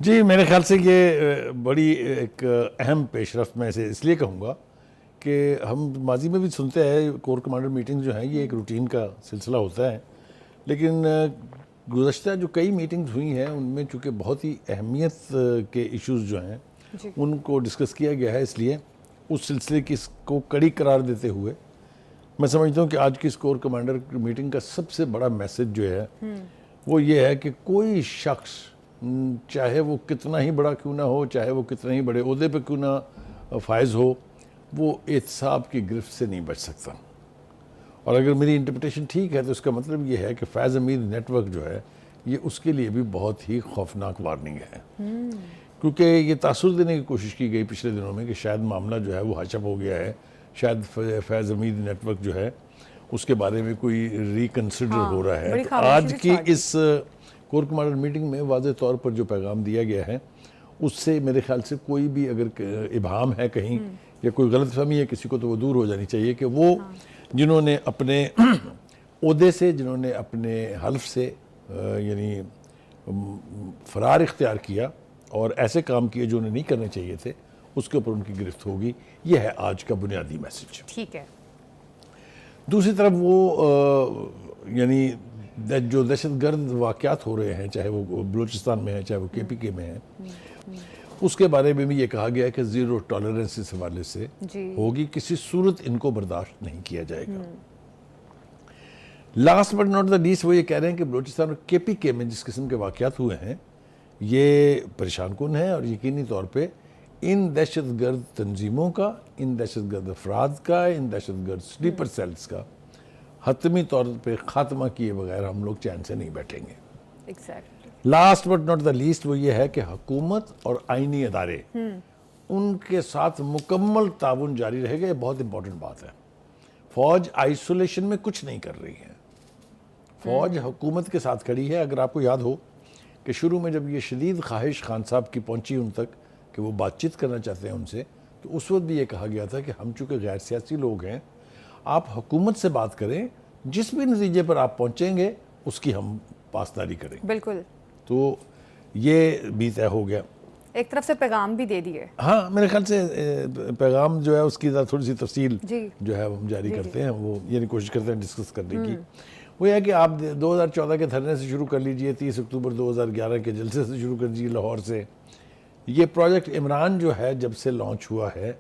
جی میرے خیال سے یہ بڑی ایک اہم پیش رفت میں اسے اس لیے کہوں گا کہ ہم ماضی میں بھی سنتے ہیں کور کمانڈر میٹنگ جو ہیں یہ ایک روٹین کا سلسلہ ہوتا ہے، لیکن گزشتہ جو کئی میٹنگز ہوئی ہیں ان میں چونکہ بہت ہی اہمیت کے ایشوز جو ہیں جی ان کو ڈسکس کیا گیا ہے، اس لیے اس سلسلے کی اس کو کڑی قرار دیتے ہوئے میں سمجھتا ہوں کہ آج کی اس کور کمانڈر میٹنگ کا سب سے بڑا میسج جو ہے وہ یہ ہے کہ کوئی شخص چاہے وہ کتنا ہی بڑا کیوں نہ ہو، چاہے وہ کتنے ہی بڑے عہدے پہ کیوں نہ فائز ہو، وہ احتساب کی گرفت سے نہیں بچ سکتا۔ اور اگر میری انٹرپریٹیشن ٹھیک ہے تو اس کا مطلب یہ ہے کہ فیض حمید نیٹ ورک جو ہے یہ اس کے لیے بھی بہت ہی خوفناک وارننگ ہے، کیونکہ یہ تاثر دینے کی کوشش کی گئی پچھلے دنوں میں کہ شاید معاملہ جو ہے وہ ہچ اپ ہو گیا ہے، شاید فیض حمید نیٹ ورک جو ہے اس کے بارے میں کوئی ریکنسیڈر ہو رہا ہے۔ بڑی تو خاموشی آج سے کی چھاٹ دی۔ اس کور کمانڈر میٹنگ میں واضح طور پر جو پیغام دیا گیا ہے اس سے میرے خیال سے کوئی بھی اگر ابہام ہے کہیں یا کوئی غلط فہمی ہے کسی کو تو وہ دور ہو جانی چاہیے کہ وہ جنہوں نے اپنے عہدے سے، جنہوں نے اپنے حلف سے یعنی فرار اختیار کیا اور ایسے کام کیے جو انہیں نہیں کرنے چاہیے تھے، اس کے اوپر ان کی گرفت ہوگی۔ یہ ہے آج کا بنیادی میسج۔ ٹھیک ہے۔ دوسری طرف وہ یعنی جو دہشت گرد واقعات ہو رہے ہیں، چاہے وہ بلوچستان میں ہیں چاہے وہ کے پی کے میں ہیں، اس کے بارے میں بھی یہ کہا گیا ہے کہ زیرو ٹالرنس اس حوالے سے جی ہوگی، کسی صورت ان کو برداشت نہیں کیا جائے گا۔ Last but not the least وہ یہ کہہ رہے ہیں کہ بلوچستان اور کے پی کے میں جس قسم کے واقعات ہوئے ہیں یہ پریشان کن ہے، اور یقینی طور پہ ان دہشت گرد تنظیموں کا، ان دہشت گرد افراد کا، ان دہشت گرد سلیپر سیلز کا حتمی طور پہ خاتمہ کیے بغیر ہم لوگ چین سے نہیں بیٹھیں گے۔ Exactly. Last but not the least وہ یہ ہے کہ حکومت اور آئینی ادارے ان کے ساتھ مکمل تعاون جاری رہے گا۔ یہ بہت امپورٹنٹ بات ہے۔ فوج آئسولیشن میں کچھ نہیں کر رہی ہے، فوج حکومت کے ساتھ کھڑی ہے۔ اگر آپ کو یاد ہو کہ شروع میں جب یہ شدید خواہش خان صاحب کی پہنچی ان تک کہ وہ بات چیت کرنا چاہتے ہیں ان سے، تو اس وقت بھی یہ کہا گیا تھا کہ ہم چونکہ غیر سیاسی لوگ ہیں، آپ حکومت سے بات کریں، جس بھی نتیجے پر آپ پہنچیں گے اس کی ہم پاسداری کریں۔ بالکل، تو یہ بھی طے ہو گیا۔ ایک طرف سے پیغام بھی دے دیے۔ ہاں میرے خیال سے پیغام جو ہے اس کی تھوڑی سی تفصیل جی جو ہے ہم جاری کرتے ہیں، وہ یعنی کوشش کرتے ہیں ڈسکس کرنے کی۔ وہ یہ ہے کہ آپ 2014 کے دھرنے سے شروع کر لیجئے، 30 اکتوبر 2011 کے جلسے سے شروع کر دیجیے لاہور سے۔ یہ پروجیکٹ عمران جو ہے جب سے لانچ ہوا ہے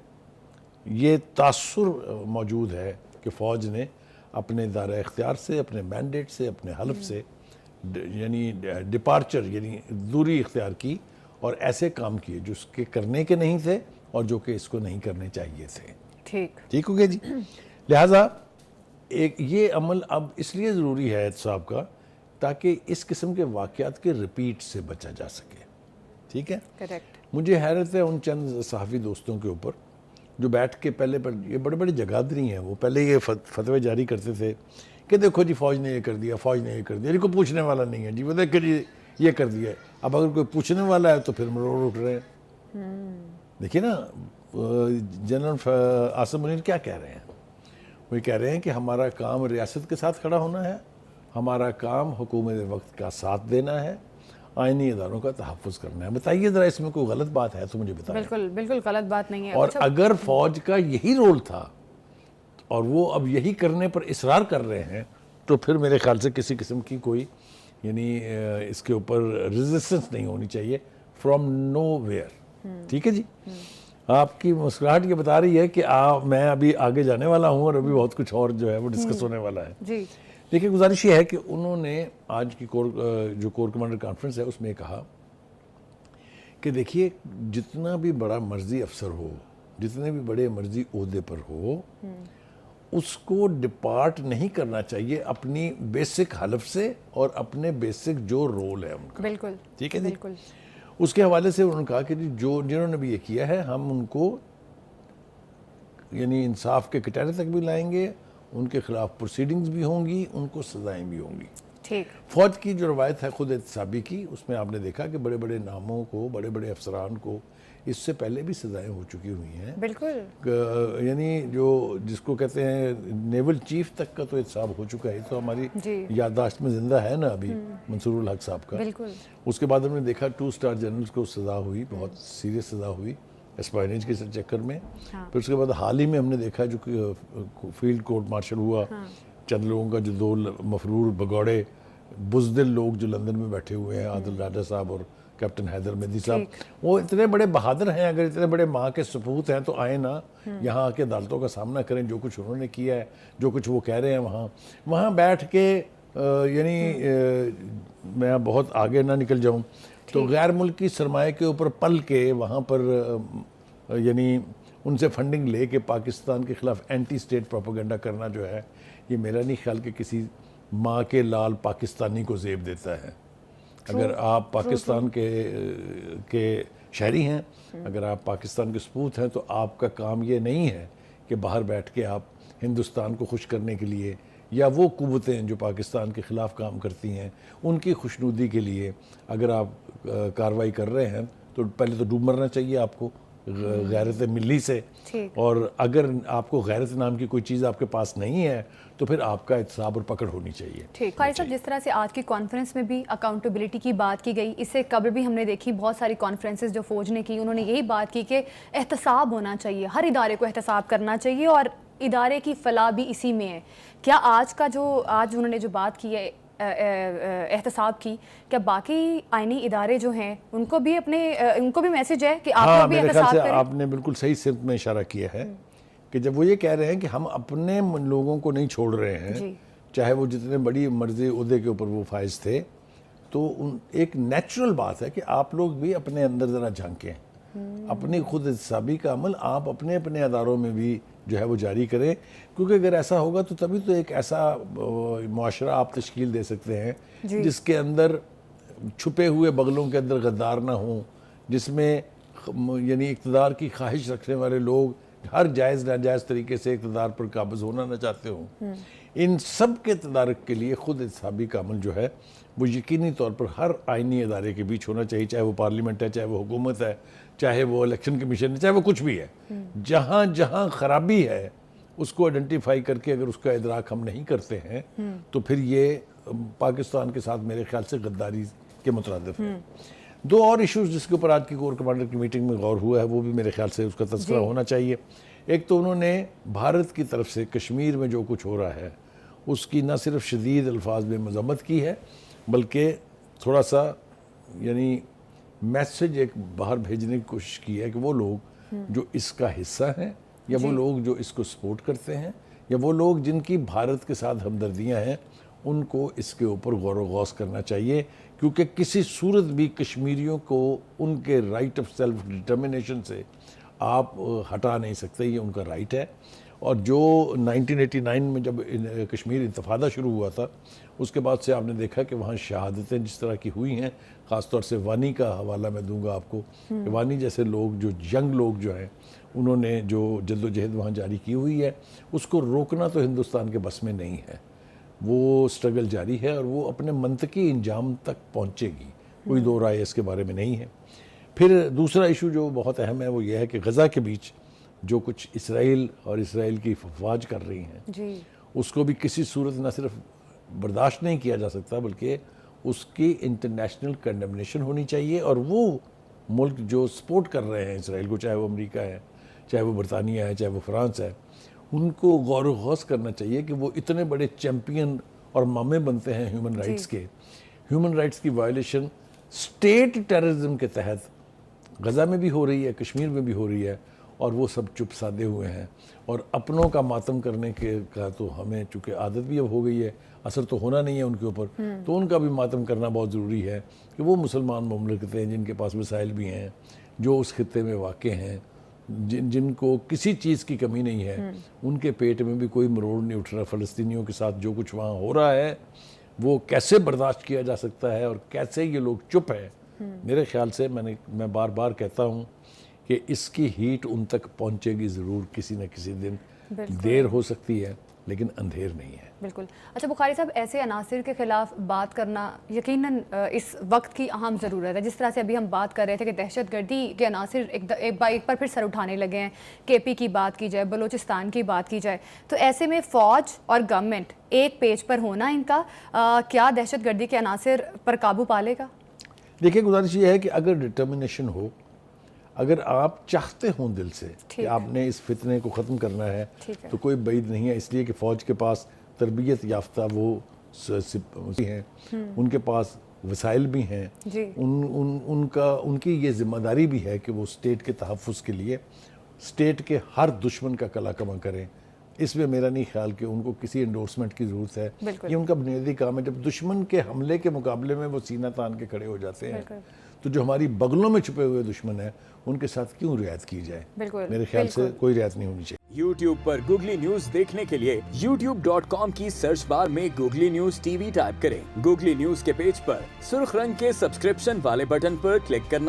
یہ تاثر موجود ہے کہ فوج نے اپنے دائرہ اختیار سے، اپنے مینڈیٹ سے، اپنے حلف سے یعنی ڈپارچر یعنی دوری اختیار کی اور ایسے کام کیے جو اس کے کرنے کے نہیں تھے اور جو کہ اس کو نہیں کرنے چاہیے تھے۔ ٹھیک ہو گیا جی؟ لہٰذا یہ عمل اب اس لیے ضروری ہے احتساب کا تاکہ اس قسم کے واقعات کے ریپیٹ سے بچا جا سکے۔ ٹھیک ہے؟ کریکٹ۔ مجھے حیرت ہے ان چند صحافی دوستوں کے اوپر جو بیٹھ کے پہلے پر یہ بڑے بڑے جگادری ہیں، وہ پہلے یہ فتوے جاری کرتے تھے کہ دیکھو جی فوج نے یہ کر دیا، فوج نے یہ کر دیا، کوئی پوچھنے والا نہیں ہے جی، وہ دیکھ کے جی یہ کر دیا ہے۔ اب اگر کوئی پوچھنے والا ہے تو پھر مروڑ اٹھ رہے ہیں۔ دیکھیے نا جنرل عاصم منیر کیا کہہ رہے ہیں؟ وہ کہہ رہے ہیں کہ ہمارا کام ریاست کے ساتھ کھڑا ہونا ہے، ہمارا کام حکومت وقت کا ساتھ دینا ہے، آئینی اداروں کا تحفظ کرنا ہے۔ بتائیے ذرا اس میں کوئی غلط بات ہے تو مجھے بتائیں۔ بالکل بالکل غلط بات نہیں ہے۔ اور اگر فوج کا یہی رول تھا اور وہ اب یہی کرنے پر اصرار کر رہے ہیں تو پھر میرے خیال سے کسی قسم کی کوئی یعنی اس کے اوپر ریزسٹنس نہیں ہونی چاہیے فرام نو ویئر۔ ٹھیک ہے جی؟ آپ کی مسکراہٹ یہ بتا رہی ہے کہ میں ابھی آگے جانے والا ہوں اور ابھی بہت کچھ اور جو ہے وہ ڈسکس ہونے والا ہے۔ جی لیکن گزارش یہ ہے کہ انہوں نے آج کی جو کور کمانڈر کانفرنس ہے اس میں کہا کہ دیکھیے جتنا بھی بڑا مرضی افسر ہو، جتنے بھی بڑے مرضی عہدے پر ہو، اس کو ڈپارٹ نہیں کرنا چاہیے اپنی بیسک حلف سے اور اپنے بیسک جو رول ہے ان کا۔ بالکل ٹھیک ہے جی؟ بالکل۔ اس کے حوالے سے انہوں نے کہا کہ جنہوں نے بھی یہ کیا ہے ہم ان کو یعنی انصاف کے کٹہرے تک بھی لائیں گے، ان کے خلاف پروسیڈنگز بھی ہوں گی، ان کو سزائیں بھی ہوں گی۔ ٹھیک. فوج کی جو روایت ہے خود احتسابی کی، اس میں آپ نے دیکھا کہ بڑے بڑے ناموں کو، بڑے بڑے افسران کو اس سے پہلے بھی سزائیں ہو چکی ہوئی ہیں. بالکل. یعنی جو جس کو کہتے ہیں نیول چیف تک کا تو احتساب ہو چکا ہے، تو ہماری یادداشت میں زندہ ہے نا ابھی منصور الحق صاحب کا. بالکل. اس کے بعد ہم نے دیکھا 2 اسٹار جنرلز کو سزا ہوئی، بہت سیریس سزا ہوئی اسپائنیج کے چکر میں. پھر اس کے بعد حال ہی میں ہم نے دیکھا جو فیلڈ کورٹ مارشل ہوا، چند لوگوں کا جو 2 مفرور بگوڑے بزدل لوگ جو لندن میں بیٹھے ہوئے ہیں، عادل راجہ صاحب اور کیپٹن حیدر مہدی صاحب، وہ اتنے بڑے بہادر ہیں، اگر اتنے بڑے ماں کے سپوت ہیں تو آئیں نا یہاں آ کے عدالتوں کا سامنا کریں. جو کچھ انہوں نے کیا ہے، جو کچھ وہ کہہ رہے ہیں وہاں بیٹھ کے، یعنی میں بہت آگے نہ نکل جاؤں تو غیر ملکی سرمایہ کے اوپر پل کے وہاں پر یعنی ان سے فنڈنگ لے کے پاکستان کے خلاف اینٹی اسٹیٹ پروپیگنڈا کرنا جو ہے، یہ میرا نہیں خیال کہ کسی ماں کے لال پاکستانی کو زیب دیتا ہے. اگر آپ پاکستان کے شہری ہیں، اگر آپ پاکستان کے سپوت ہیں، تو آپ کا کام یہ نہیں ہے کہ باہر بیٹھ کے آپ ہندوستان کو خوش کرنے کے لیے، یا وہ قوتیں جو پاکستان کے خلاف کام کرتی ہیں ان کی خوشنودی کے لیے اگر آپ کارروائی کر رہے ہیں تو پہلے تو ڈوب مرنا چاہیے آپ کو غیرت ملی سے. اور اگر آپ کو غیرت نام کی کوئی چیز آپ کے پاس نہیں ہے تو پھر آپ کا احتساب اور پکڑ ہونی چاہیے. ٹھیک. قاری صاحب، جس طرح سے آج کی کانفرنس میں بھی اکاؤنٹیبلٹی کی بات کی گئی، اس سے قبل بھی ہم نے دیکھی بہت ساری کانفرنسز جو فوج نے کی، انہوں نے یہی بات کی کہ احتساب ہونا چاہیے، ہر ادارے کو احتساب کرنا چاہیے اور ادارے کی فلاح بھی اسی میں ہے. کیا آج انہوں نے جو بات کی ہے احتساب کی، کیا باقی آئینی ادارے جو ہیں ان کو بھی میسج ہے کہ آپ لوگ بھی احتساب کریں؟ آپ نے بالکل صحیح سمت میں اشارہ کیا ہے کہ جب وہ یہ کہہ رہے ہیں کہ ہم اپنے لوگوں کو نہیں چھوڑ رہے ہیں، چاہے وہ جتنے بڑی مرضی عہدے کے اوپر وہ فائز تھے، تو ایک نیچرل بات ہے کہ آپ لوگ بھی اپنے اندر ذرا جھانکیں، اپنی خود احتسابی کا عمل آپ اپنے اداروں میں بھی جو ہے وہ جاری کریں. کیونکہ اگر ایسا ہوگا تو تبھی تو ایک ایسا معاشرہ آپ تشکیل دے سکتے ہیں جس کے اندر چھپے ہوئے بغلوں کے اندر غدار نہ ہوں، جس میں یعنی اقتدار کی خواہش رکھنے والے لوگ ہر جائز ناجائز طریقے سے اقتدار پر قابض ہونا نہ چاہتے ہوں. ان سب کے تدارک کے لیے خود احتسابی کا عمل جو ہے وہ یقینی طور پر ہر آئینی ادارے کے بیچ ہونا چاہیے، چاہے وہ پارلیمنٹ ہے، چاہے وہ حکومت ہے، چاہے وہ الیکشن کمیشن ہے، چاہے وہ کچھ بھی ہے. جہاں جہاں خرابی ہے اس کو آئیڈینٹیفائی کر کے اگر اس کا ادراک ہم نہیں کرتے ہیں تو پھر یہ پاکستان کے ساتھ میرے خیال سے غداری کے مترادف ہے. 2 اور ایشوز جس کے اوپر آج کی کور کمانڈر کی میٹنگ میں غور ہوا ہے وہ بھی میرے خیال سے اس کا تذکرہ ہونا چاہیے. ایک تو انہوں نے بھارت کی طرف سے کشمیر میں جو کچھ ہو رہا ہے اس کی نہ صرف شدید الفاظ میں مذمت کی ہے بلکہ تھوڑا سا یعنی میسج ایک باہر بھیجنے کی کوشش کی ہے کہ وہ لوگ جو اس کا حصہ ہیں، یا وہ لوگ جو اس کو سپورٹ کرتے ہیں، یا وہ لوگ جن کی بھارت کے ساتھ ہمدردیاں ہیں، ان کو اس کے اوپر غور و غوص کرنا چاہیے. کیونکہ کسی صورت بھی کشمیریوں کو ان کے رائٹ آف سیلف ڈٹرمنیشن سے آپ ہٹا نہیں سکتے، یہ ان کا رائٹ ہے. اور جو 1989 میں جب کشمیر انتفاضہ شروع ہوا تھا اس کے بعد سے آپ نے دیکھا کہ وہاں شہادتیں جس طرح کی ہوئی ہیں، خاص طور سے وانی کا حوالہ میں دوں گا آپ کو کہ وانی جیسے لوگ جو ینگ لوگ جو ہیں انہوں نے جو جد و جہد وہاں جاری کی ہوئی ہے اس کو روکنا تو ہندوستان کے بس میں نہیں ہے. وہ سٹرگل جاری ہے اور وہ اپنے منطقی انجام تک پہنچے گی، کوئی دو رائے اس کے بارے میں نہیں ہے. پھر دوسرا ایشو جو بہت اہم ہے وہ یہ ہے کہ غزہ کے بیچ جو کچھ اسرائیل اور اسرائیل کی افواج کر رہی ہیں اس کو بھی کسی صورت نہ صرف برداشت نہیں کیا جا سکتا بلکہ اس کی انٹرنیشنل کنڈمنیشن ہونی چاہیے. اور وہ ملک جو سپورٹ کر رہے ہیں اسرائیل کو، چاہے وہ امریکہ ہے، چاہے وہ برطانیہ ہے، چاہے وہ فرانس ہے، ان کو غور و خوض کرنا چاہیے کہ وہ اتنے بڑے چیمپئن اور مامے بنتے ہیں ہیومن رائٹس کے. ہیومن رائٹس کی وائلیشن اسٹیٹ ٹیررزم کے تحت غزہ میں بھی ہو رہی ہے، کشمیر میں بھی ہو رہی ہے، اور وہ سب چپ سادے ہوئے ہیں. اور اپنوں کا ماتم کرنے کا تو ہمیں چونکہ عادت بھی اب ہو گئی ہے، اثر تو ہونا نہیں ہے ان کے اوپر، تو ان کا بھی ماتم کرنا بہت ضروری ہے کہ وہ مسلمان مملکتیں جن کے پاس وسائل بھی ہیں، جو اس خطے میں واقع ہیں، جن کو کسی چیز کی کمی نہیں ہے، ان کے پیٹ میں بھی کوئی مروڑ نہیں اٹھ رہا. فلسطینیوں کے ساتھ جو کچھ وہاں ہو رہا ہے وہ کیسے برداشت کیا جا سکتا ہے اور کیسے یہ لوگ چپ ہیں. میرے خیال سے میں بار بار کہتا ہوں کہ اس کی ہیٹ ان تک پہنچے گی ضرور کسی نہ کسی دن. دیر ہو سکتی ہے لیکن اندھیر نہیں ہے. بالکل. اچھا بخاری صاحب، ایسے عناصر کے خلاف بات کرنا یقیناً اس وقت کی اہم ضرورت ہے. جس طرح سے ابھی ہم بات کر رہے تھے کہ دہشت گردی کے عناصر ایک بار پھر سر اٹھانے لگے ہیں. کے پی کی بات کی جائے، بلوچستان کی بات کی جائے، تو ایسے میں فوج اور گورنمنٹ ایک پیج پر ہونا ان کا کیا دہشت گردی کے عناصر پر قابو پالے گا؟ دیکھیں، گزارش یہ ہے کہ اگر ڈٹرمنیشن ہو، اگر آپ چاہتے ہوں دل سے کہ آپ نے اس فتنے کو ختم کرنا ہے تو کوئی بعید نہیں ہے. اس لیے کہ فوج کے پاس تربیت یافتہ وہ ہیں، ان کے پاس وسائل بھی ہیں، ان کی یہ ذمہ داری بھی ہے کہ وہ اسٹیٹ کے تحفظ کے لیے اسٹیٹ کے ہر دشمن کا کلا کما کریں. اس میں میرا نہیں خیال کہ ان کو کسی انڈورسمنٹ کی ضرورت ہے. یہ ان کا بنیادی کام ہے. جب دشمن کے حملے کے مقابلے میں وہ سینہ تان کے کھڑے ہو جاتے ہیں تو جو ہماری بغلوں میں چھپے ہوئے دشمن ہیں ان کے ساتھ کیوں رعایت کی جائے؟ میرے خیال سے کوئی رعایت نہیں ہونی چاہیے. YouTube پر گوگلی نیوز دیکھنے کے لیے youtube.com کی سرچ بار میں googly news T V type کریں. گوگلی نیوز کے پیج پر سرخ رنگ کے سبسکرپشن والے بٹن پر کلک کرنا